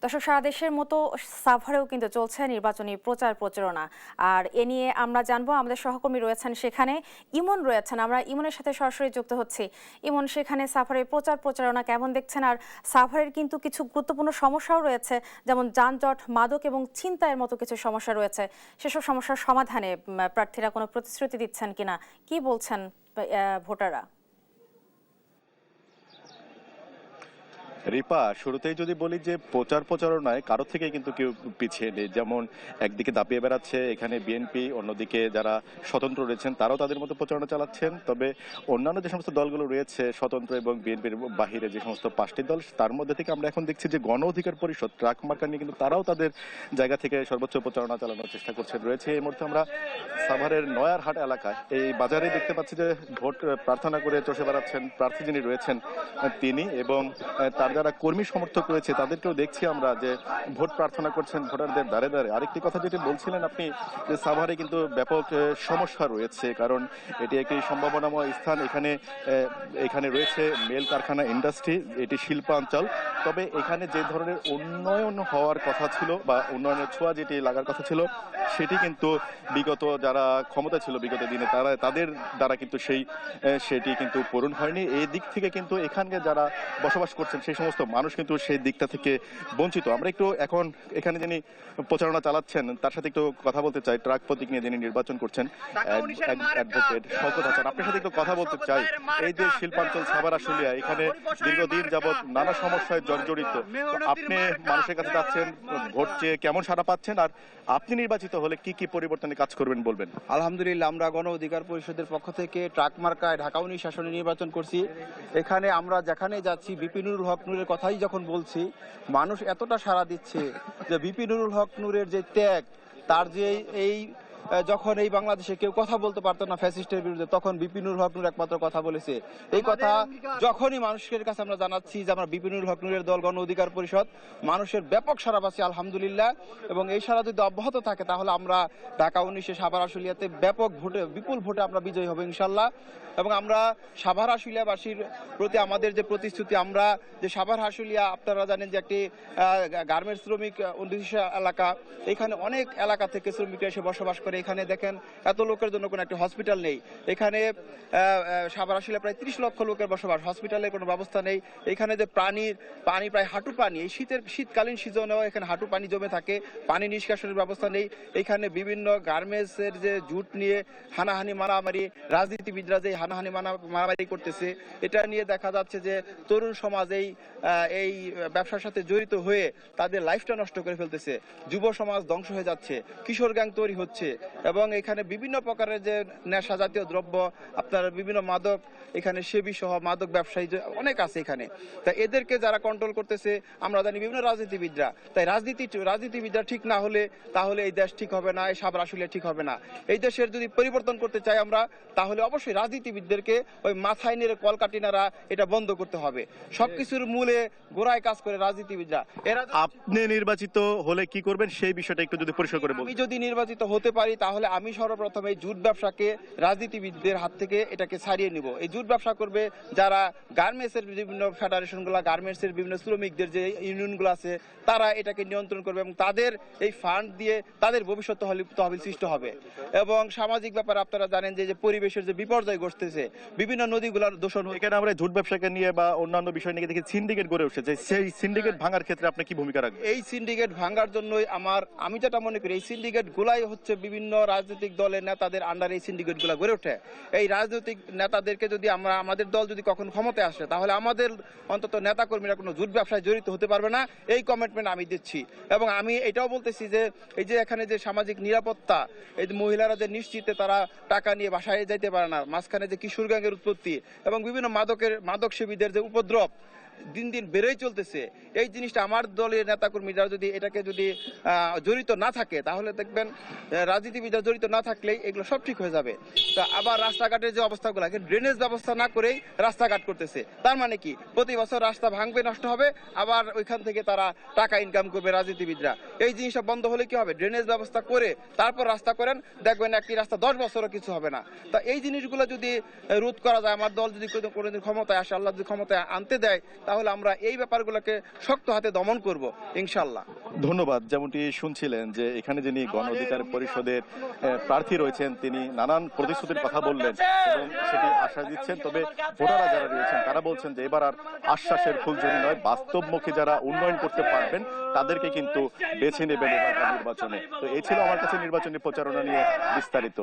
দর্শক, সারা দেশের মতো সাভারেও কিন্তু চলছে নির্বাচনী প্রচার প্রচারণা। আর এ নিয়ে আমরা জানবো, আমাদের সহকর্মী রয়েছেন সেখানে, ইমন রয়েছেন। আমরা ইমনের সাথে সরাসরি যুক্ত হচ্ছি। ইমন, সেখানে সাভারের প্রচার প্রচারণা কেমন দেখছেন? আর সাভারের কিন্তু কিছু গুরুত্বপূর্ণ সমস্যাও রয়েছে, যেমন যানজট, মাদক এবং ছিনতাইয়ের মতো কিছু সমস্যা রয়েছে। সেসব সমস্যার সমাধানে প্রার্থীরা কোনো প্রতিশ্রুতি দিচ্ছেন কিনা, কি বলছেন ভোটাররা? রিপা, শুরুতেই যদি বলি যে প্রচারণায় কারো থেকে কিন্তু কেউ পিছিয়ে নেই। যেমন একদিকে দাপিয়ে বেড়াচ্ছে এখানে বিএনপি, অন্যদিকে যারা স্বতন্ত্র রয়েছেন তারাও তাদের মতো প্রচারণা চালাচ্ছেন। তবে অন্যান্য যে সমস্ত দলগুলো রয়েছে, স্বতন্ত্র এবং বিএনপির বাহিরে যে সমস্ত 5টি দল, তার মধ্যে থেকে আমরা এখন দেখছি যে গণ অধিকার পরিষদ ট্রাক মার্কা নিয়ে কিন্তু তারাও তাদের জায়গা থেকে সর্বোচ্চ প্রচারণা চালানোর চেষ্টা করছেন। রয়েছে এই মুহূর্তে আমরা সাভারের নয়ারহাট এলাকায় এই বাজারে দেখতে পাচ্ছি যে ভোট প্রার্থনা করে চষে বেড়াচ্ছেন প্রার্থী যিনি রয়েছেন তিনি, এবং তার যারা কর্মী সমর্থক রয়েছে তাদেরকেও দেখছি আমরা যে ভোট প্রার্থনা করছেন ভোটারদের দ্বারে দ্বারে। আরেকটি কথা যেটি বলছিলেন আপনি, যে সাভারে কিন্তু ব্যাপক সমস্যা রয়েছে, কারণ এটি একটি সম্ভাবনাময় স্থান। এখানে রয়েছে মেল কারখানা, ইন্ডাস্ট্রি, এটি শিল্পাঞ্চল। তবে এখানে যে ধরনের উন্নয়ন হওয়ার কথা ছিল বা উন্নয়নের ছোঁয়া যেটি লাগার কথা ছিল, সেটি কিন্তু বিগত যারা ক্ষমতা ছিল বিগত দিনে তাদের দ্বারা কিন্তু সেটি কিন্তু পূরণ হয়নি। এই দিক থেকে কিন্তু এখানে যারা বসবাস করছেন সেই সমস্ত মানুষ কিন্তু সেই দিকটা থেকে বঞ্চিত। আমরা একটু এখন এখানে যিনি প্রচারণা চালাচ্ছেন তার সাথে একটু কথা বলতে চাই। ট্রাক প্রতীক নিয়ে যিনি নির্বাচন করছেন, অ্যাডভোকেট শওকত হাসান, আপনার সাথে একটু কথা বলতে চাই। এই যে শিল্পাঞ্চল সাভার আশুলিয়া, এখানে দীর্ঘদিন যাবৎ নানা সমস্যায় জর্জরিত। আপনি মানুষের কাছে যাচ্ছেন, ভোট চেয়ে কেমন সাড়া পাচ্ছেন, আর আপনি নির্বাচিত হলে কি কি পরিবর্তনে কাজ করবেন বলবেন? আলহামদুলিল্লাহ, আমরা গণ অধিকার পরিষদের পক্ষ থেকে ট্রাক মার্কায় ঢাকা 19 আসনে নির্বাচন করছি। এখানে আমরা যেখানে যাচ্ছি বিপি নুরুল হক নূরের কথাই যখন বলছি, মানুষ এতটা সাড়া দিচ্ছে যে বিপি নুরুল হক নূরের যে ত্যাগ, তার যে এই যখন এই বাংলাদেশে কেউ কথা বলতে পারতো না ফ্যাসিস্টের বিরুদ্ধে, তখন বিপিনুর হক নূর একমাত্র কথা বলেছে। এই কথা যখনই মানুষের কাছে আমরা জানাচ্ছি যে আমরা বিপিনুর হক নূরের দল গণ অধিকার পরিষদ, মানুষের ব্যাপক সাড়া পাচ্ছি আলহামদুলিল্লাহ। এবং এই সাড়া যদি অব্যাহত থাকে তাহলে আমরা ঢাকা 19-এ সাভার আশুলিয়াতে ব্যাপক ভোটে, বিপুল ভোটে আমরা বিজয়ী হব ইনশাল্লাহ। এবং আমরা সাভার আশুলিয়াবাসীর প্রতি আমাদের যে প্রতিশ্রুতি, আমরা যে সাভার আশুলিয়া, আপনারা জানেন যে একটি গার্মেন্টস শ্রমিক অধ্যুষিত এলাকা, এখানে অনেক এলাকা থেকে শ্রমিকরা এসে বসবাস করে। এখানে দেখেন এত লোকের জন্য কোনো একটা হসপিটাল নেই। এখানে সাভার আশুলিয়া প্রায় 30 লক্ষ লোকের বসবাস, হসপিটালের কোনো ব্যবস্থা নেই। এখানে যে পানি প্রায় হাঁটু পানি, এই শীতকালীন সিজনেও এখানে হাঁটু পানি জমে থাকে, পানি নিষ্কাশনের ব্যবস্থা নেই। এখানে বিভিন্ন গার্মেন্টসের যে জুট নিয়ে হানাহানি মারামারি, রাজনীতিবিদরা যে হানাহানি মারামারি করতেছে, এটা নিয়ে দেখা যাচ্ছে যে তরুণ সমাজ এই ব্যবসার সাথে জড়িত হয়ে তাদের লাইফটা নষ্ট করে ফেলতেছে। যুব সমাজ ধ্বংস হয়ে যাচ্ছে, কিশোর গ্যাং তৈরি হচ্ছে, এবং এখানে বিভিন্ন প্রকারের যে নেশা জাতীয় দ্রব্য, আপনার বিভিন্ন মাদক, এখানে সেবী সহ মাদক ব্যবসায়ী অনেক আছে এখানে। তাই এদেরকে যারা কন্ট্রোল করতেছে আমরা জানি বিভিন্ন রাজনীতিবিদরা। তাই রাজনীতিবিদরা ঠিক না হলে তাহলে এই দেশ ঠিক হবে না, এই সাভার আশুলিয়া ঠিক হবে না। এই দেশের যদি পরিবর্তন করতে চাই আমরা, তাহলে অবশ্যই রাজনীতিবিদদেরকে ওই মাথায় নিয়ে কলকাটিনারা এটা বন্ধ করতে হবে। সবকিছুর মূলে গোড়ায় কাজ করে রাজনীতিবিদরা। আপনি নির্বাচিত হলে কি করবেন সেই বিষয়টা একটু যদি পরিষ্কার করে বলুন। আমি যদি নির্বাচিত হতে পারি তাহলে আমি সর্বপ্রথম এই জুট ব্যবসাকে রাজনীতিবিদদের হাত থেকে এটাকে ছাড়িয়ে নিব। এই জুট ব্যবসা করবে যারা গার্মেন্টসের বিভিন্ন ফেডারেশনগুলো, গার্মেন্টসের বিভিন্ন শ্রমিকদের যে ইউনিয়নগুলো আছে, তারা এটাকে নিয়ন্ত্রণ করবে এবং তাদের এই ফান্ড দিয়ে তাদের ভবিষ্যৎ তহবিল সৃষ্টি হবে। এবং সামাজিক ব্যাপারে আপনারা জানেন যে পরিবেশের যে বিপর্যয় ঘটতেছে, বিভিন্ন নদীগুলোর দূষণ, এখানে আমরা জুট ব্যবসাকে নিয়ে বা অন্যান্য বিষয় নিয়ে দেখি সিন্ডিকেট গড়ে উঠেছে। সেই সিন্ডিকেট ভাঙার ক্ষেত্রে আপনি কি ভূমিকা রাখবেন? এই সিন্ডিকেট ভাঙার জন্যই আমি যেটা মনে করি, এই সিন্ডিকেট গুলাই হচ্ছে বিভিন্ন রাজনৈতিক দলের নেতাদের আন্ডারে এই সিন্ডিকেট গুলা গড়ে ওঠে। এই রাজনৈতিক নেতাদেরকে যদি আমাদের দল যদি কখন ক্ষমতায় আসে, তাহলে আমাদের অন্তত নেতাকর্মীরা কোনো জুট ব্যবসায় জড়িত হতে পারবে না, এই কমিটমেন্ট আমি দিচ্ছি। এবং আমি এটাও বলতেছি যে এই যে এখানে যে সামাজিক নিরাপত্তা, এই যে মহিলারা যে নিশ্চিতে তারা টাকা নিয়ে বাসায় যাইতে পারে না, মাঝখানে যে কিশোর গ্যাংয়ের উৎপত্তি এবং বিভিন্ন মাদক সেবীদের যে উপদ্রব দিন দিন বেড়েই চলতেছে, এই জিনিসটা আমার দলের নেতাকর্মীরা যদি এটাকে যদি জড়িত না থাকে, তাহলে দেখবেন রাজনীতিবিদরা জড়িত না থাকলেই এগুলো সব ঠিক হয়ে যাবে। তা আবার রাস্তাঘাটের যে অবস্থাগুলো, ড্রেনেজ ব্যবস্থা না করেই রাস্তাঘাট করতেছে, তার মানে কি প্রতি বছর রাস্তা ভাঙবে, নষ্ট হবে, আবার ওইখান থেকে তারা টাকা ইনকাম করবে রাজনীতিবিদরা। এই জিনিসটা বন্ধ হলে কি হবে, ড্রেনেজ ব্যবস্থা করে তারপর রাস্তা করেন, দেখবেন একটি রাস্তা 10 বছরও কিছু হবে না। তা এই জিনিসগুলো যদি রোধ করা যায়, আমার দল যদি কোনোদিন ক্ষমতায় আসে, আল্লাহ যদি ক্ষমতায় আনতে দেয়, তাহলে আমরা এই ব্যাপারগুলোকে শক্ত হাতে দমন করব ইনশাল্লাহ। ধন্যবাদ। যেমনটি শুনছিলেন যে এখানে যিনি গণ অধিকার পরিষদের প্রার্থী রয়েছেন তিনি নানান প্রতিশ্রুতির কথা বললেন এবং সেটি আশ্বাস দিচ্ছেন। তবে ভোটাররা যারা রয়েছেন তারা বলছেন যে এবার আর আশ্বাসের ফুলঝুরি নয়, বাস্তবমুখী যারা উন্নয়ন করতে পারবেন তাদেরকে কিন্তু বেছে নেবেন এবার নির্বাচনে। তো এই ছিল আমার কাছে নির্বাচনী প্রচারণা নিয়ে বিস্তারিত।